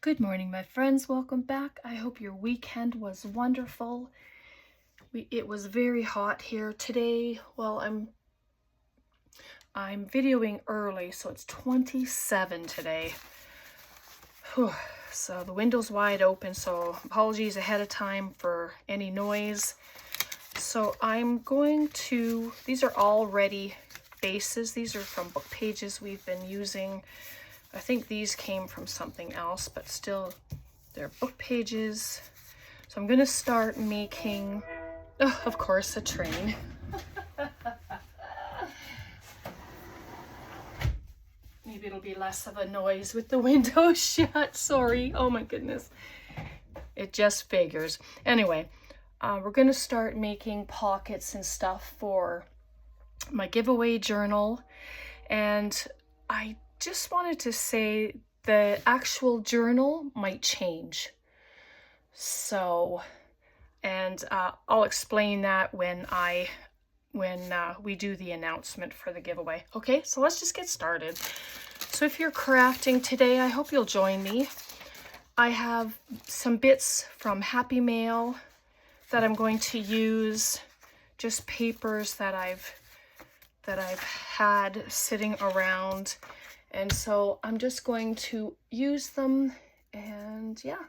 Good morning, my friends. Welcome back. I hope your weekend was wonderful. It was very hot here today. Well, I'm videoing early, so it's 27 today. Whew. So the window's wide open, so apologies ahead of time for any noise. So I'm going to, these are all ready bases. These are from book pages we've been using. I think these came from something else, but still they're book pages. So I'm gonna start making, oh, of course, a train. Maybe it'll be less of a noise with the window shut. Sorry. Oh my goodness. It just figures. Anyway, we're gonna start making pockets and stuff for my giveaway journal. And I just wanted to say the actual journal might change. So, and I'll explain that when we do the announcement for the giveaway. Okay, so let's just get started. So if you're crafting today, I hope you'll join me. I have some bits from Happy Mail that I'm going to use, just papers that I've had sitting around. And so I'm just going to use them, and yeah.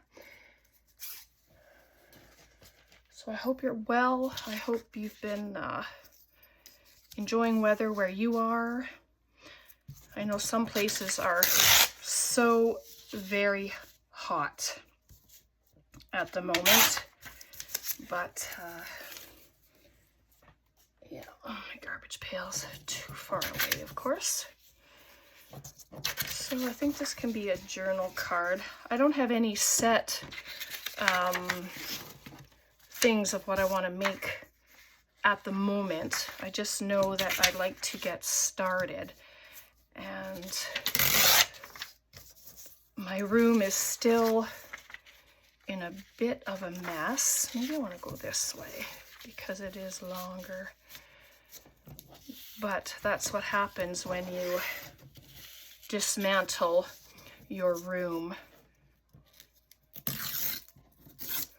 So I hope you're well. I hope you've been enjoying weather where you are. I know some places are so very hot at the moment, but yeah, oh, my garbage pail's too far away, of course. So I think this can be a journal card. I don't have any set things of what I want to make at the moment. I just know that I'd like to get started. And my room is still in a bit of a mess. Maybe I want to go this way because it is longer. But that's what happens when you dismantle your room,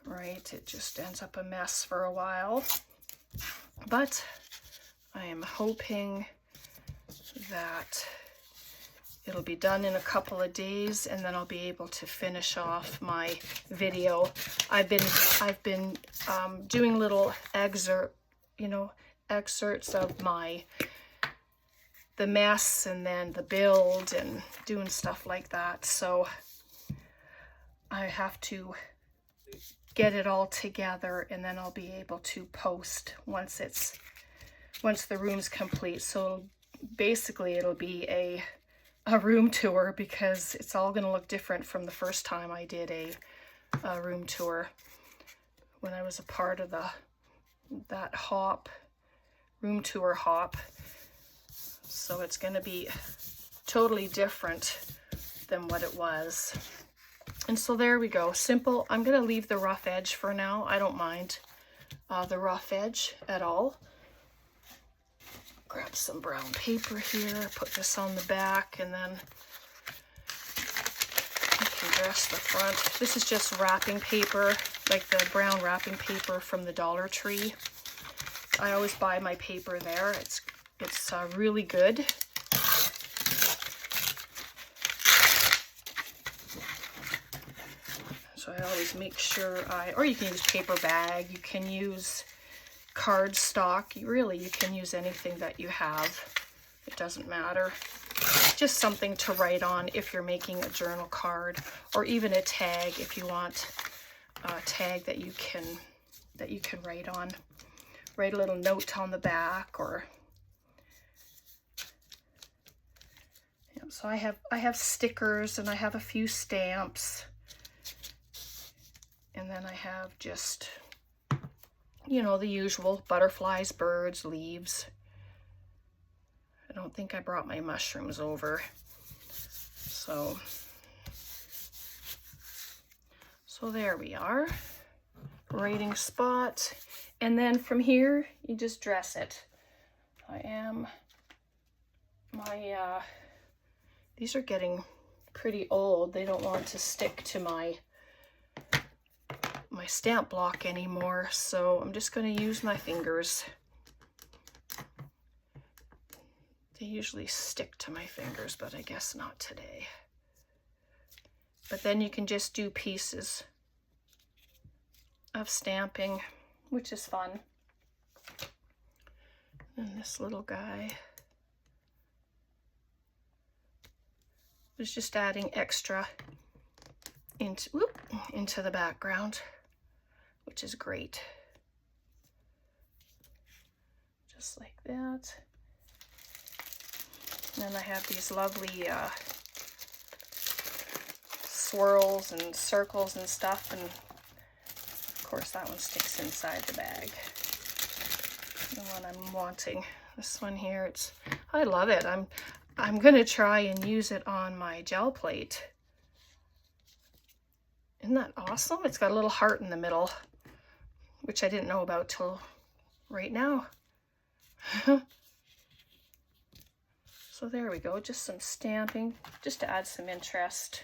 right? It just ends up a mess for a while. But I am hoping that it'll be done in a couple of days, and then I'll be able to finish off my video. I've been doing little excerpts of the mess and then the build and doing stuff like that. So I have to get it all together, and then I'll be able to post once the room's complete. So basically it'll be a room tour, because it's all going to look different from the first time I did a room tour when I was a part of that room tour hop. So it's going to be totally different than what it was. And so there we go. Simple. I'm going to leave the rough edge for now. I don't mind the rough edge at all. Grab some brown paper here, put this on the back, and then I can dress the front. This is just wrapping paper, like the brown wrapping paper from the Dollar Tree. I always buy my paper there. It's really good. So I always make sure or you can use paper bag, you can use cardstock, you can use anything that you have. It doesn't matter. Just something to write on if you're making a journal card, or even a tag if you want a tag that you can write on. Write a little note on the back, or so I have stickers, and I have a few stamps, and then I have just, the usual butterflies, birds, leaves. I don't think I brought my mushrooms over. So there we are. Writing spot. And then from here, you just dress it. These are getting pretty old. They don't want to stick to my stamp block anymore, so I'm just going to use my fingers. They usually stick to my fingers, but I guess not today. But then you can just do pieces of stamping, which is fun. And this little guy was just adding extra into the background, which is great. Just like that. And then I have these lovely swirls and circles and stuff, and of course that one sticks inside the bag. The one I'm wanting, this one here, I love it. I'm gonna try and use it on my gel plate. Isn't that awesome? It's got a little heart in the middle, which I didn't know about till right now. So there we go, just some stamping, just to add some interest.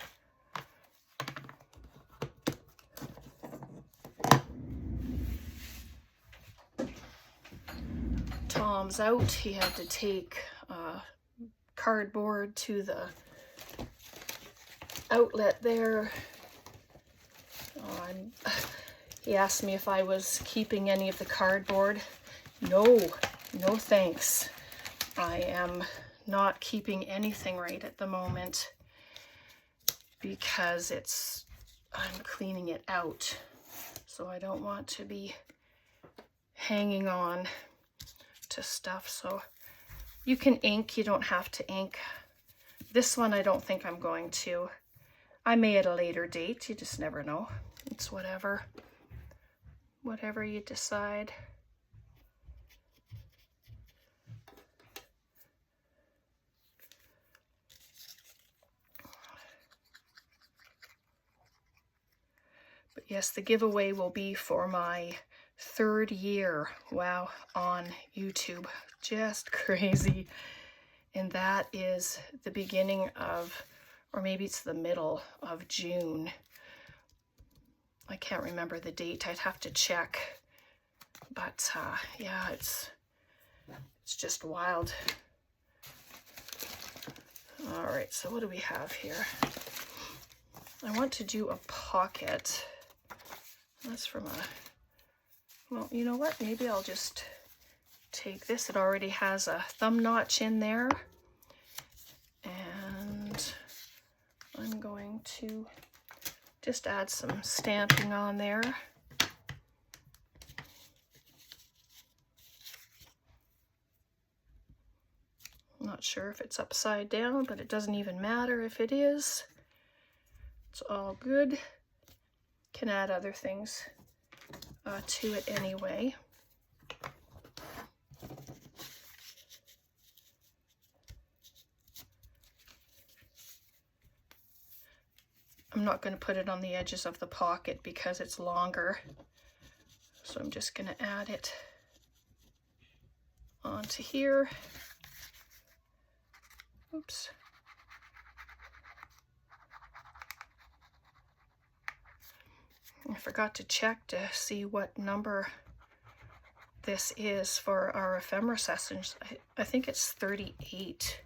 Tom's out. He had to take cardboard to the outlet there. He asked me if I was keeping any of the cardboard. No thanks. I am not keeping anything right at the moment because I'm cleaning it out. So I don't want to be hanging on to stuff. So you can ink, you don't have to ink. This one I don't think I'm going to. I may at a later date, you just never know. It's whatever you decide. But yes, the giveaway will be for my 3rd year, wow, on YouTube. Just crazy. And that is the beginning of, or maybe it's the middle of June. I can't remember the date. I'd have to check. But yeah, it's just wild. All right, so what do we have here? I want to do a pocket. That's from well, you know what? Maybe I'll just take this. It already has a thumb notch in there. And I'm going to just add some stamping on there. I'm not sure if it's upside down, but it doesn't even matter if it is. It's all good. Can add other things to it anyway. I'm not going to put it on the edges of the pocket because it's longer. So I'm just going to add it onto here. Oops. I forgot to check to see what number this is for our ephemera sessions. I think it's 38,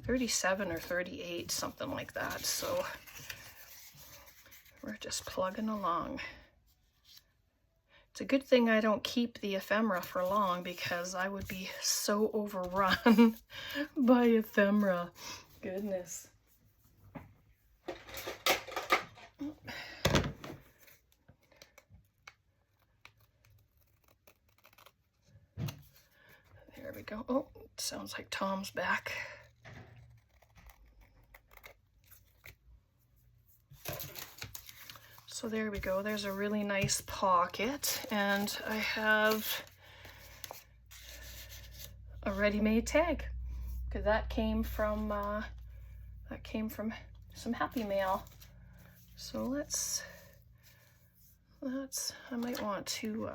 37 or 38, something like that. So we're just plugging along. It's a good thing I don't keep the ephemera for long because I would be so overrun by ephemera. Goodness. There we go. Oh, it sounds like Tom's back. So there we go. There's a really nice pocket, and I have a ready-made tag because that came from some Happy Mail. So let's I might want to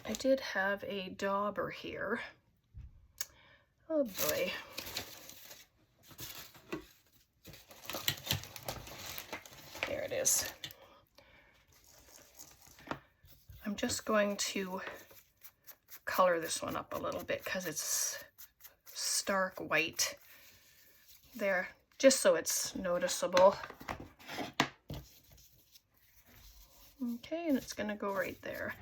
I did have a dauber here. Oh boy. is. I'm just going to color this one up a little bit because it's stark white there, just so it's noticeable. Okay, and it's going to go right there.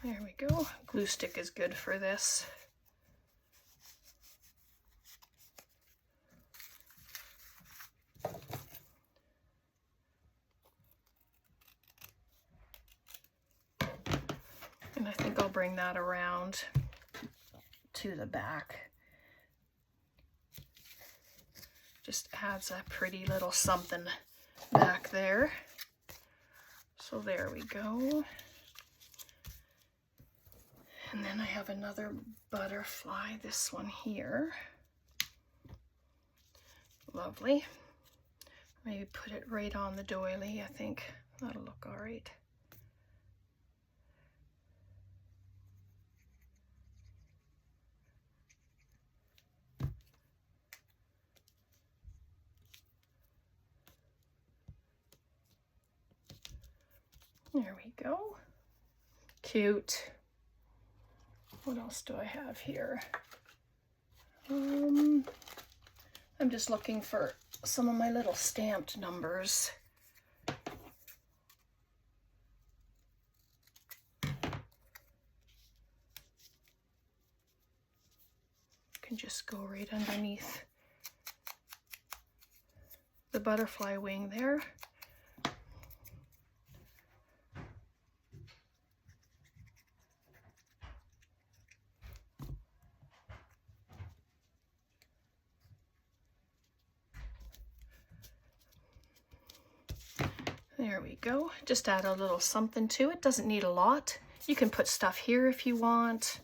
There we go. Glue stick is good for this. And I think I'll bring that around to the back. Just adds a pretty little something back there. So there we go. And then I have another butterfly, this one here. Lovely. Maybe put it right on the doily, I think that'll look all right. There we go. Cute. What else do I have here? I'm just looking for some of my little stamped numbers. Can just go right underneath the butterfly wing there. There we go. Just add a little something to it. Doesn't need a lot. You can put stuff here if you want.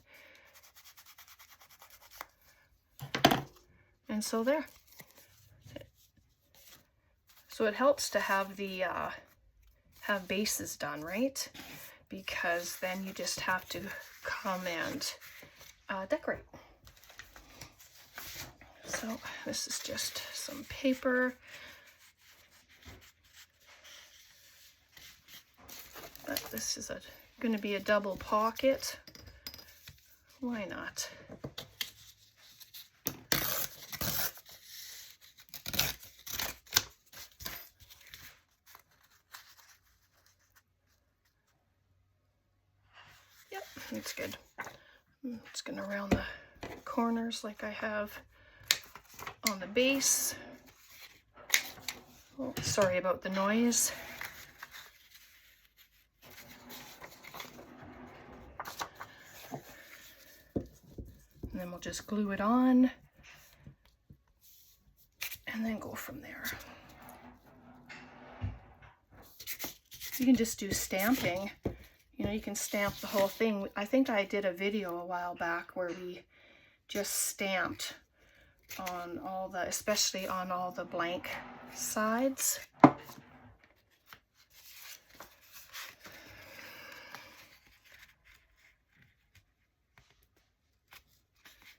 And so there. So it helps to have the have bases done, right? Because then you just have to come and decorate. So this is just some paper. But this is going to be a double pocket. Why not? Yep, that's good. I'm just going to round the corners like I have on the base. Oh, sorry about the noise. And then we'll just glue it on and then go from there. You can just do stamping. You know, you can stamp the whole thing. I think I did a video a while back where we just stamped on all the, especially on all the blank sides.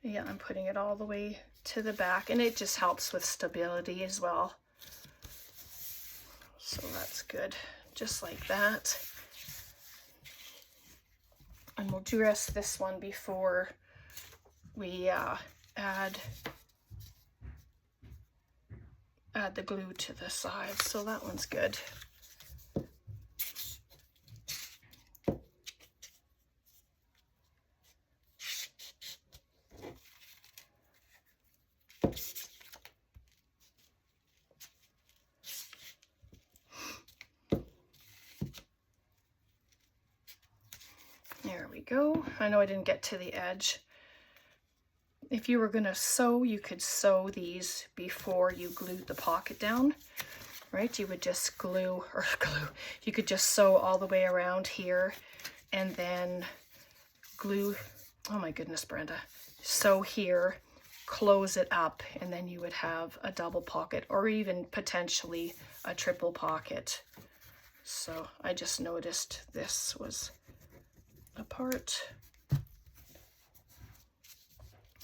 Yeah, I'm putting it all the way to the back, and it just helps with stability as well. So that's good, just like that. And we'll dress this one before we add the glue to the sides. So that one's good. There we go. I know I didn't get to the edge. If you were going to sew, you could sew these before you glued the pocket down, right? You would just you could just sew all the way around here and then glue, oh my goodness, Brenda, sew here, close it up, and then you would have a double pocket or even potentially a triple pocket. So I just noticed this was apart.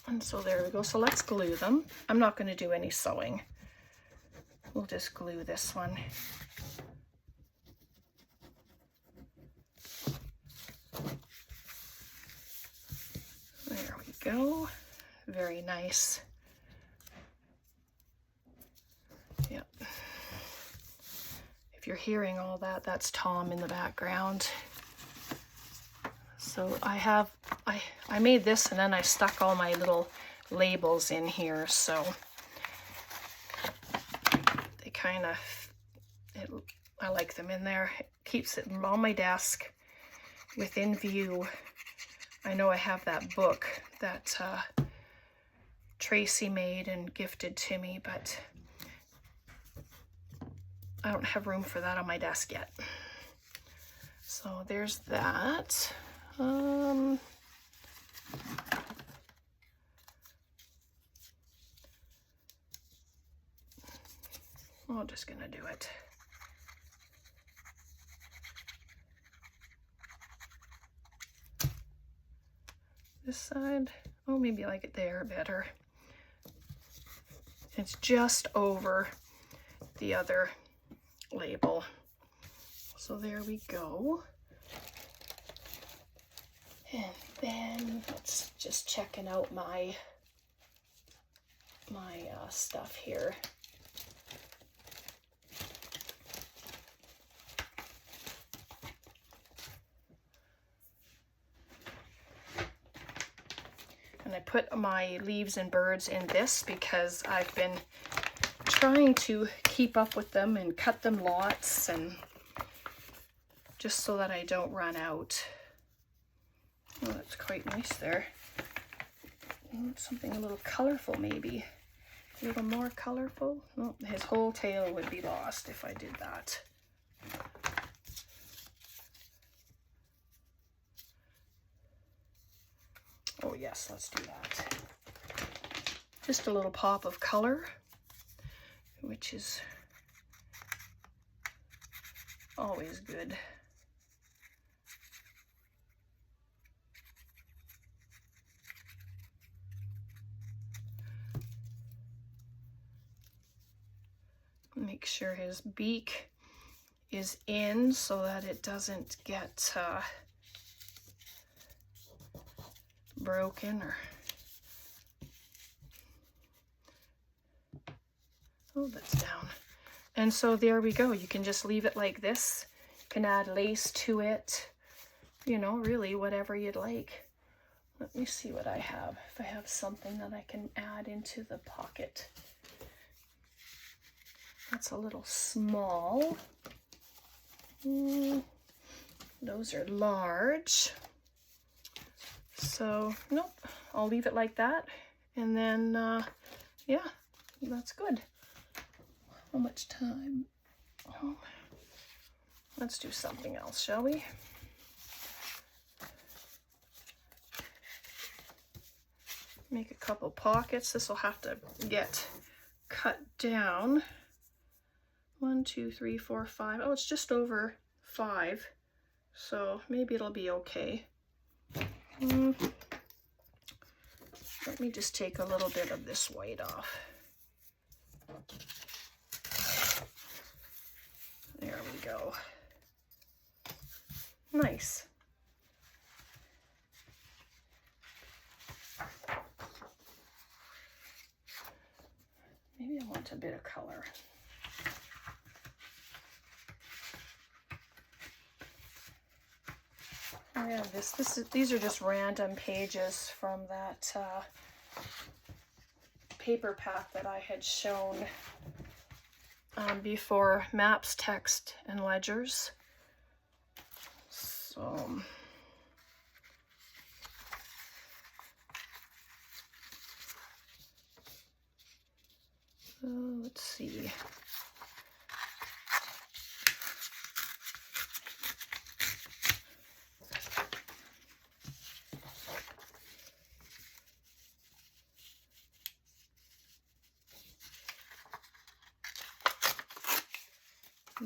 And so there we go. So let's glue them. I'm not going to do any sewing. We'll just glue this one. There we go. Very nice. Yep. If you're hearing all that, that's Tom in the background. So I made this and then I stuck all my little labels in here, so they kind of, I like them in there. It keeps it on my desk within view. I know I have that book that Tracy made and gifted to me, but I don't have room for that on my desk yet. So there's that. I'm just gonna do it. This side, oh, maybe I like it there better. It's just over the other label. So there we go. And then let's just checking out my stuff here. And I put my leaves and birds in this because I've been trying to keep up with them and cut them lots, and just so that I don't run out. Oh, that's quite nice there. Something a little colorful, maybe. A little more colorful. Oh, his whole tail would be lost if I did that. Oh yes, let's do that. Just a little pop of color, which is always good. Make sure his beak is in so that it doesn't get broken or... Oh, that's down. And so there we go. You can just leave it like this. You can add lace to it. You know, really whatever you'd like. Let me see what I have. If I have something that I can add into the pocket. That's a little small. Those are large. So, nope, I'll leave it like that. And then, yeah, that's good. How much time? Oh, let's do something else, shall we? Make a couple pockets. This will have to get cut down. 1, 2, 3, 4, 5. Oh, it's just over 5. So maybe it'll be okay. Let me just take a little bit of this white off. There we go. Nice. Maybe I want a bit of color. Oh yeah, these are just random pages from that paper pack that I had shown before, Maps, Text, and Ledgers. So let's see.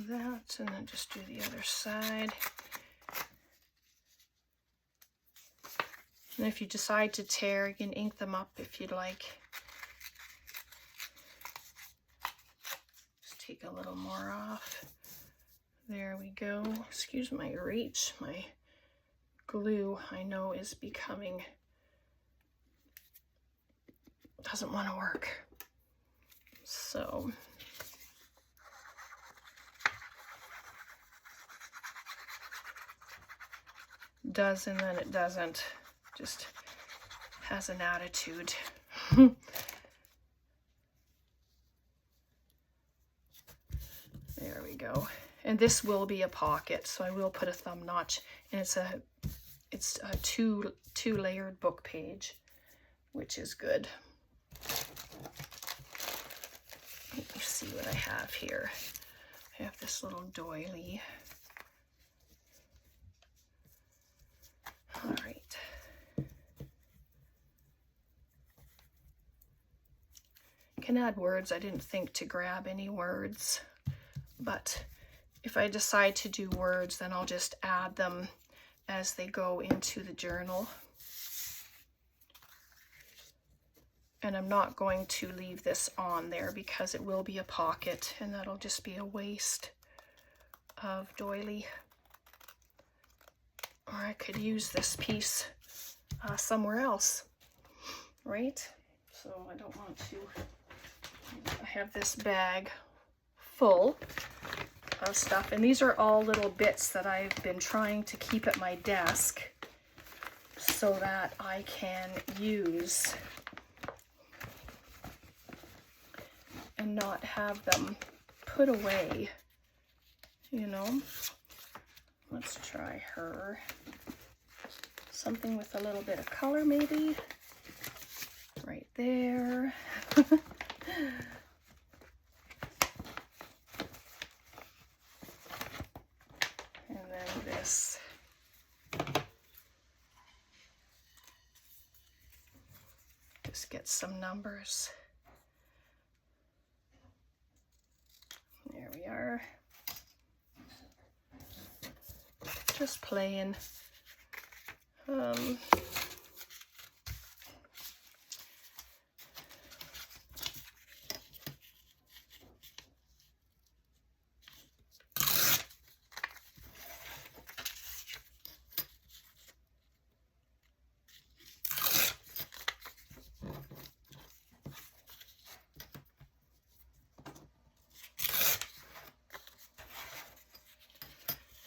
That, and then just do the other side. And if you decide to tear, you can ink them up if you'd like. Just take a little more off. There we go. Excuse my reach. My glue, I know, is becoming, doesn't want to work. So does and then it doesn't. Just has an attitude. There we go. And this will be a pocket, so I will put a thumb notch. And it's a two layered book page, which is good. Let me see what I have here. I have this little doily. All right. Can add words. I didn't think to grab any words, but if I decide to do words, then I'll just add them as they go into the journal. And I'm not going to leave this on there because it will be a pocket, and that'll just be a waste of doily. Or I could use this piece somewhere else, right? So I don't want to. I have this bag full of stuff, and these are all little bits that I've been trying to keep at my desk so that I can use and not have them put away, you know. Let's try her. Something with a little bit of color, maybe. Right there. And then this. Just get some numbers. There we are. Just playing.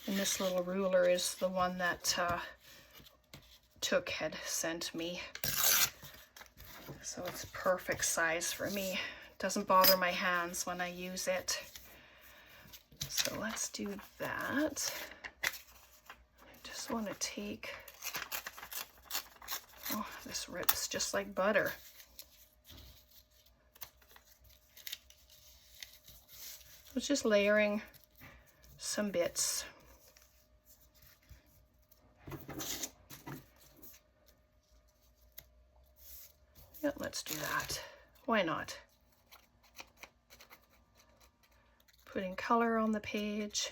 And this little ruler is the one that Took had sent me. So it's perfect size for me. Doesn't bother my hands when I use it. So let's do that. I just want to take, oh, this rips just like butter. It's just layering some bits. Yeah, let's do that. Why not? Putting color on the page.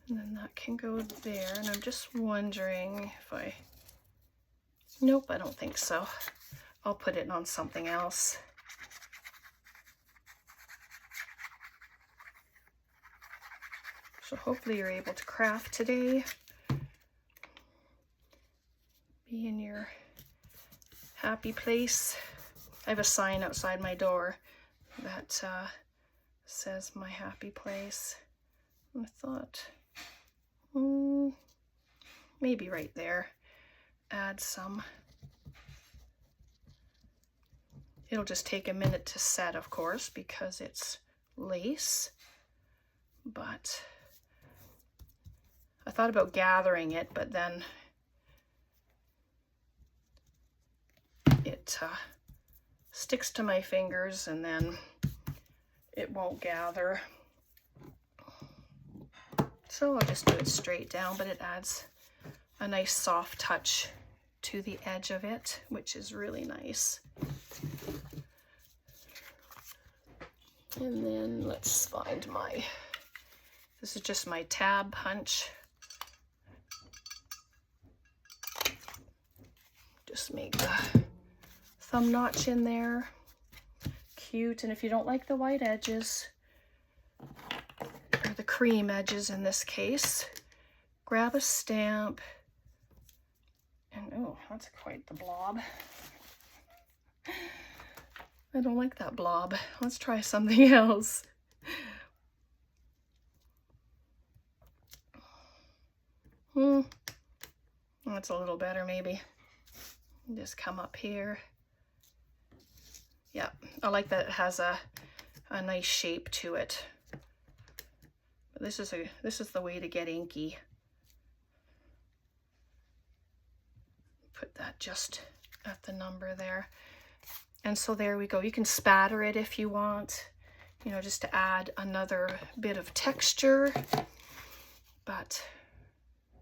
And then that can go there, and I'm just wondering if I, nope, I don't think so. I'll put it on something else. So hopefully you're able to craft today. Be in your happy place. I have a sign outside my door that says my happy place. And I thought, maybe right there, add some. It'll just take a minute to set, of course, because it's lace, but I thought about gathering it, but then it sticks to my fingers and then it won't gather. So I'll just do it straight down, but it adds a nice soft touch to the edge of it, which is really nice. And then let's find this is just my tab punch. Just make the thumb notch in there. Cute. And if you don't like the white edges, or the cream edges in this case, grab a stamp. And oh, that's quite the blob. I don't like that blob. Let's try something else. That's a little better maybe. Just come up here. Yeah, I like that it has a nice shape to it. But this is the way to get inky. Put that just at the number there. And so there we go. You can spatter it if you want, you know, just to add another bit of texture. But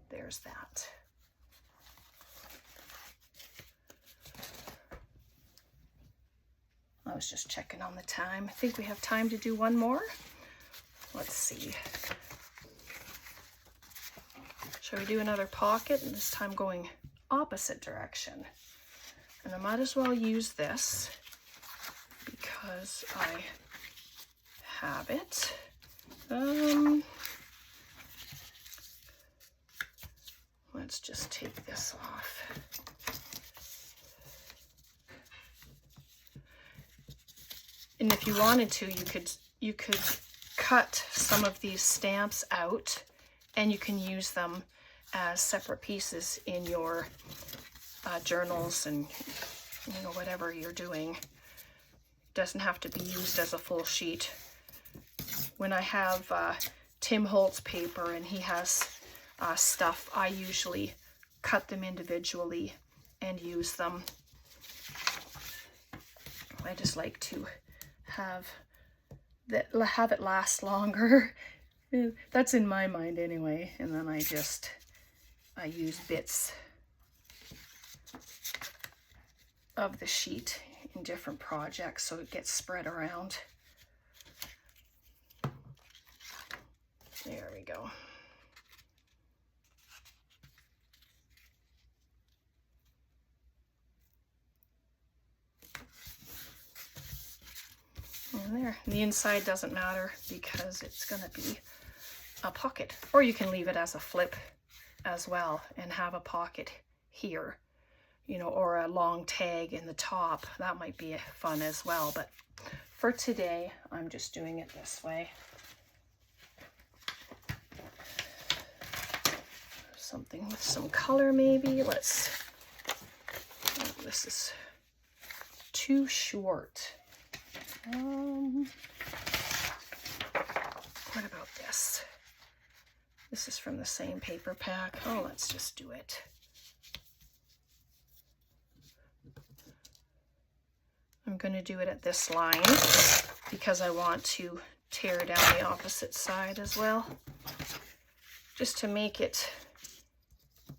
there's that. I was just checking on the time. I think we have time to do one more. Let's see. Shall we do another pocket, and this time going opposite direction? And I might as well use this because I have it. Let's just take this off. And if you wanted to, you could cut some of these stamps out, and you can use them as separate pieces in your journals and, you know, whatever you're doing. Doesn't have to be used as a full sheet. When I have Tim Holtz paper and he has stuff, I usually cut them individually and use them. I just like to have it last longer. That's in my mind anyway. And then I use bits of the sheet in different projects so it gets spread around. There we go. And there, the inside doesn't matter because it's going to be a pocket. Or you can leave it as a flip as well and have a pocket here, you know, or a long tag in the top. That might be fun as well. But for today, I'm just doing it this way. Something with some color maybe. Oh, this is too short. What about this? This is from the same paper pack. Oh, let's just do it. I'm going to do it at this line because I want to tear down the opposite side as well, just to make it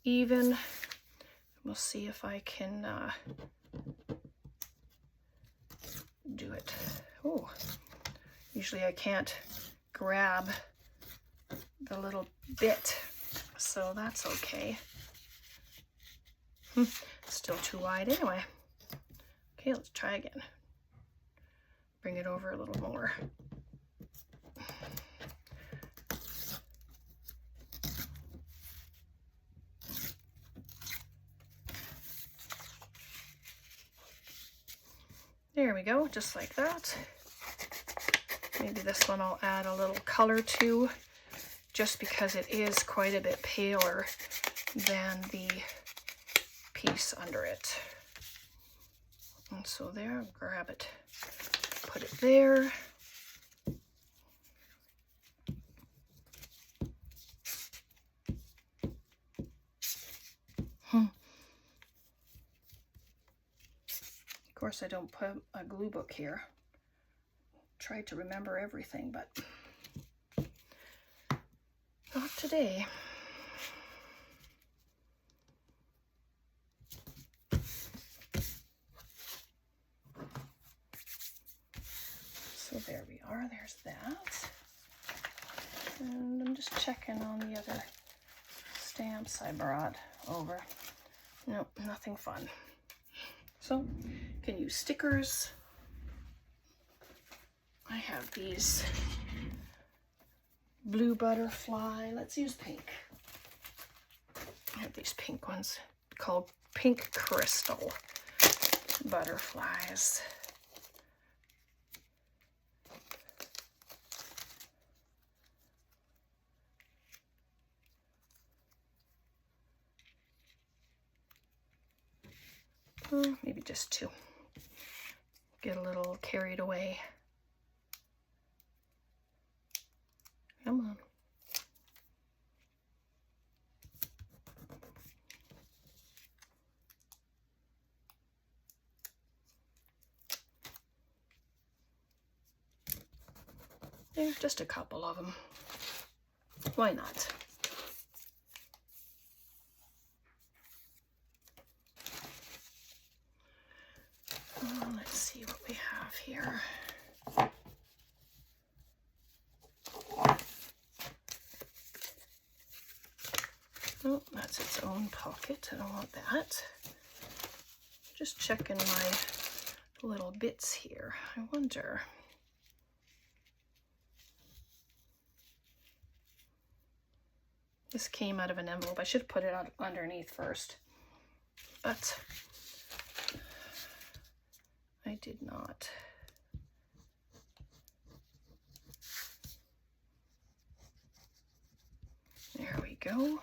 even. We'll see if I can do it. Oh, usually I can't grab the little bit, so that's okay. Still too wide anyway. Okay, let's try again. Bring it over a little more. There we go, just like that. Maybe this one I'll add a little color to, just because it is quite a bit paler than the piece under it. And so there, grab it, put it there. Of course, I don't put a glue book here. Try to remember everything, but Not today. So there we are, there's that. And I'm just checking on the other stamps I brought over. Nope, nothing fun. So, can use stickers. I have these blue butterfly. Let's use pink. I have these pink ones called pink crystal butterflies. Maybe just two. Get a little carried away. Come on. There's just a couple of them. Why not? Let's see what we have here. Oh, that's its own pocket. I don't want that. Just checking my little bits here. I wonder. This came out of an envelope. I should have put it out underneath first, but I did not. There we go.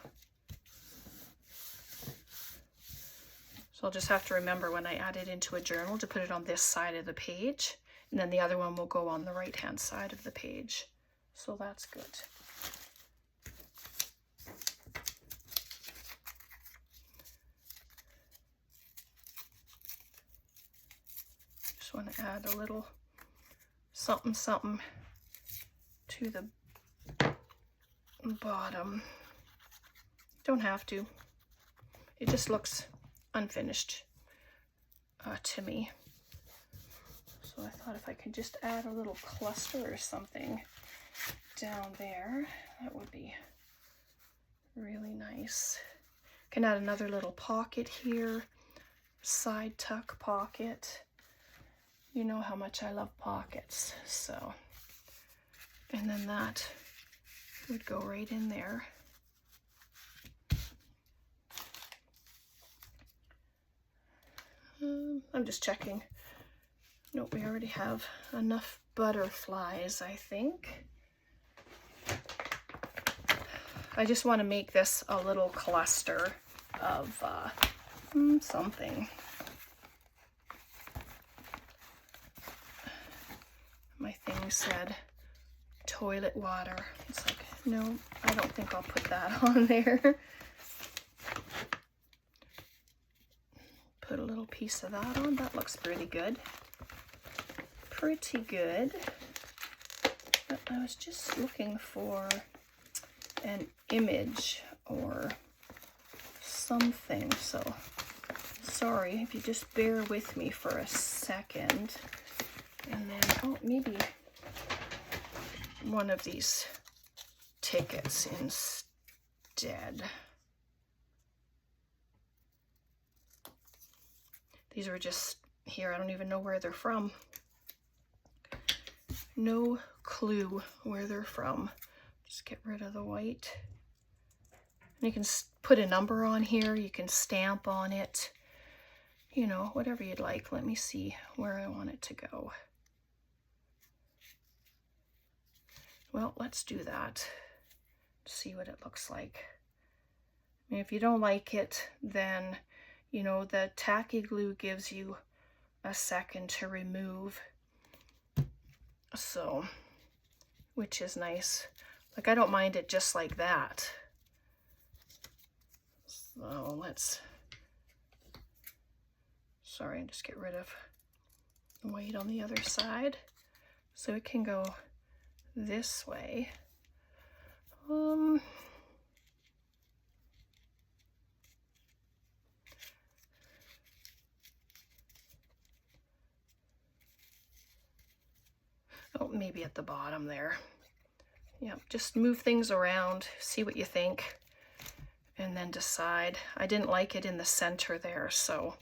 So I'll just have to remember when I add it into a journal to put it on this side of the page, and then the other one will go on the right-hand side of the page. So that's good. Just want to add a little something something to the bottom. Don't have to. It just looks unfinished to me. So I thought if I could just add a little cluster or something down there, that would be really nice. Can add another little pocket here, side tuck pocket. You know how much I love pockets, so. And then that would go right in there. I'm just checking. Nope, we already have enough butterflies, I think. I just want to make this a little cluster of something. My thing said toilet water. It's like, no, I don't think I'll put that on there. Put a little piece of that on. That looks pretty good. Pretty good. But I was just looking for an image or something. So sorry if you just bear with me for a second. And then, oh, maybe one of these tickets instead. These are just here. I don't even know where they're from. No clue where they're from. Just get rid of the white. And you can put a number on here. You can stamp on it. You know, whatever you'd like. Let me see where I want it to go. Well, let's do that. See what it looks like. I mean, if you don't like it, then, you know, the tacky glue gives you a second to remove. So, which is nice. Like, I don't mind it just like that. So let's, sorry, just get rid of the white on the other side. So it can go this way. Oh, maybe at the bottom there. Yeah, just move things around, see what you think, and then decide. I didn't like it in the center there, so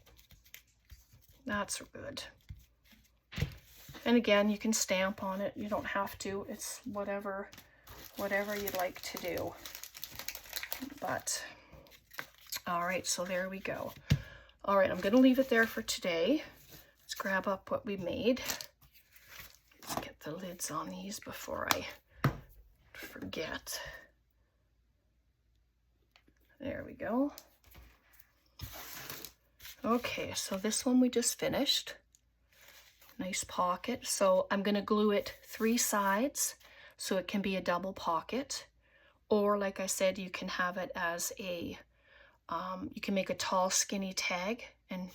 that's good. And again, you can stamp on it. You don't have to. It's whatever you'd like to do. But, all right, so there we go. All right, I'm going to leave it there for today. Let's grab up what we made. Let's get the lids on these before I forget. There we go. Okay, so this one we just finished. Nice pocket. So I'm going to glue it 3 sides so it can be a double pocket. Or like I said, you can have it as a, you can make a tall skinny tag and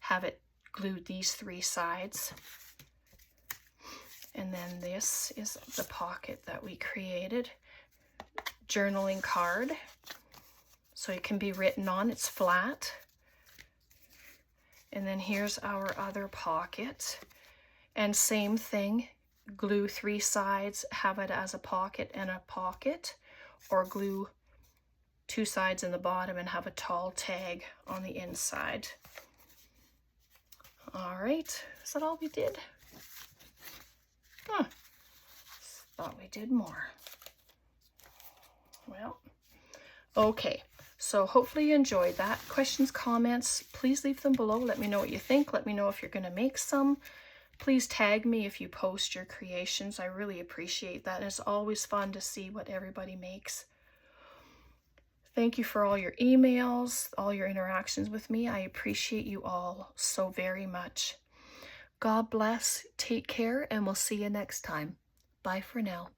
have it glued these 3 sides. And then this is the pocket that we created. Journaling card. So it can be written on, it's flat. And then here's our other pocket. And same thing, glue 3 sides, have it as a pocket and a pocket, or glue 2 sides in the bottom and have a tall tag on the inside. All right, is that all we did? Thought we did more. Well, okay. So hopefully you enjoyed that. Questions, comments, please leave them below. Let me know what you think. Let me know if you're going to make some. Please tag me if you post your creations. I really appreciate that. It's always fun to see what everybody makes. Thank you for all your emails, all your interactions with me. I appreciate you all so very much. God bless, take care, and we'll see you next time. Bye for now.